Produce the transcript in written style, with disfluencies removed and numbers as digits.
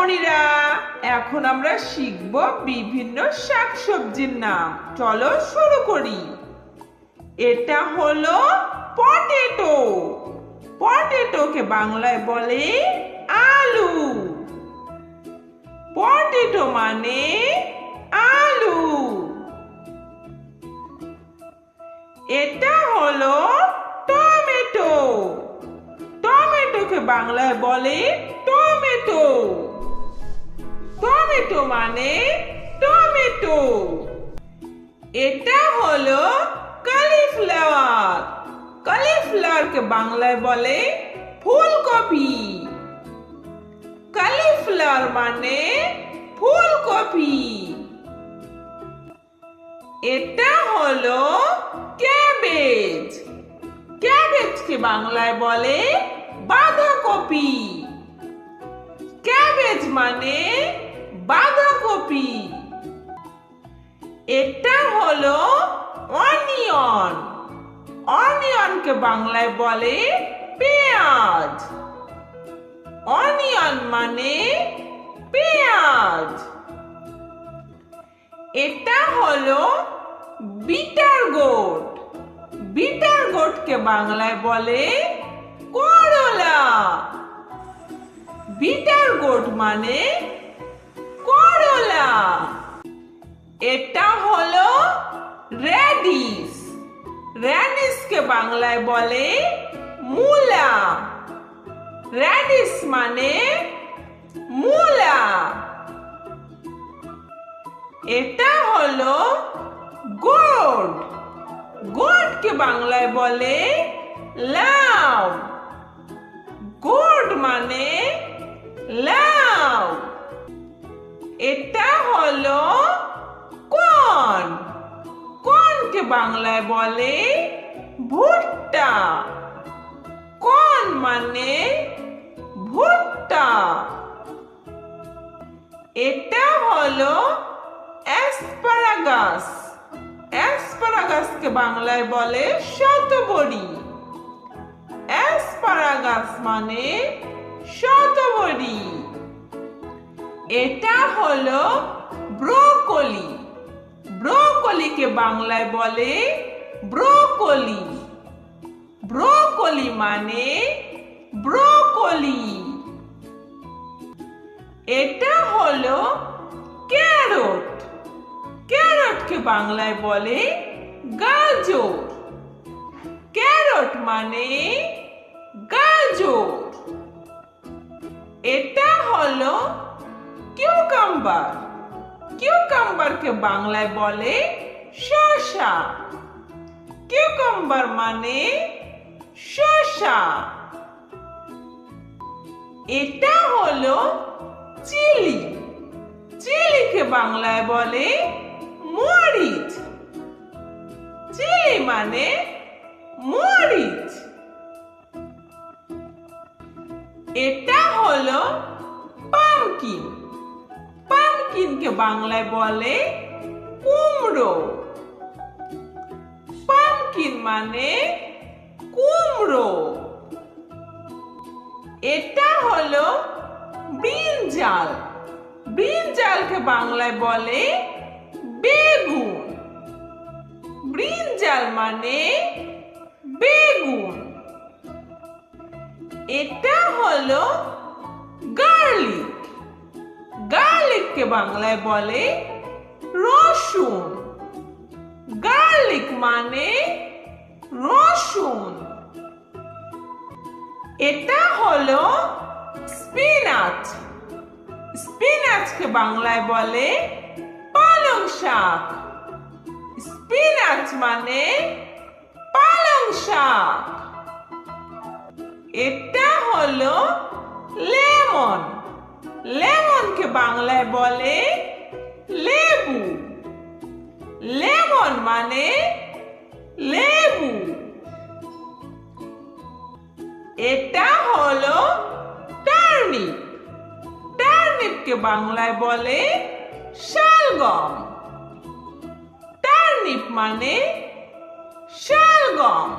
সোনামণিরা, এখন আমরা শিখব বিভিন্ন শাকসবজির নাম। চলো শুরু করি। এটা হলো পটেটো। পটেটোকে বাংলায় বলে আলু। পটেটো মানে আলু। এটা হলো টমেটো। টমেটোকে বাংলায় বলে টমেটো। টমেটো মানে টমেটো। এটা হলো কলিফ্লাওয়ার। কলিফ্লাওয়ারকে বাংলায় বলে ফুলকপি। কলিফ্লাওয়ার মানে ফুলকপি। এটা হলো ক্যাবেজ। ক্যাবেজকে বাংলায় বলে বাঁধাকপি। ক্যাবেজ মানে বাঁধাকপি। এটা হলো অনিয়ন। অনিয়নকে বাংলায় বলে পেঁয়াজ। অনিয়ন মানে পেঁয়াজ। এটা হলো বিটার গোট। বিটার গোটকে বাংলায় বলে করলা। বিটার গোট মানে করলা। এটা হলো রেডিশ। রেডিশকে বাংলায় বলে মূলা। রেডিশ মানে মূলা। এটা হলো গোট। গোটকে বাংলায় বলে লাউ। গোট মানে লাউ। এটা হলো কর্ন। কর্নকে বাংলায় বলে ভুট্টা। কর্ন মানে ভুট্টা। এটা হলো অ্যাসপারাগাস। অ্যাসপারাগাসকে বাংলায় বলে শতবরী। অ্যাসপারাগাস মানে শতবরী। এটা হলো ব্রোকলি। ব্রোকলিকে বাংলায় বলে ব্রোকলি। ব্রোকলি মানে ব্রোকলি। এটা হলো ক্যারট। ক্যারটকে বাংলায় বলে গাজর। ক্যারট মানে গাজর। এটা হলো কিউকাম্বার। কিউকাম্বারকে বাংলায় বলে শসা। কিউকাম্বার মানে শসা। এটা হলো চিলি। চিলিকে বাংলায় বলে মরিচ। চিলি মানে মরিচ। এটা হলো পামকিন। পামকিনকে বাংলায় বলে কুমড়ো। পামকিন মানে কুমড়ো। এটা হলো ব্রিঞ্জাল। ব্রিঞ্জালকে বাংলায় বলে বেগুন। ব্রিঞ্জাল মানে বেগুন। এটা হলো গার্লিক। গার্লিককে বাংলায় বলে রসুন। গার্লিক মানে রসুন। এটা হলো স্পিনাচ। স্পিনাচকে বাংলায় বলে পালং শাক। স্পিনাচ মানে পালং শাক। এটা হলো লেমন। লেমনকে বাংলায় বলে লেবু। লেমন মানে লেবু। এটা হলো টার্নিপ। টার্নিপকে বাংলায় বলে শালগম। টার্নিপ মানে শালগম।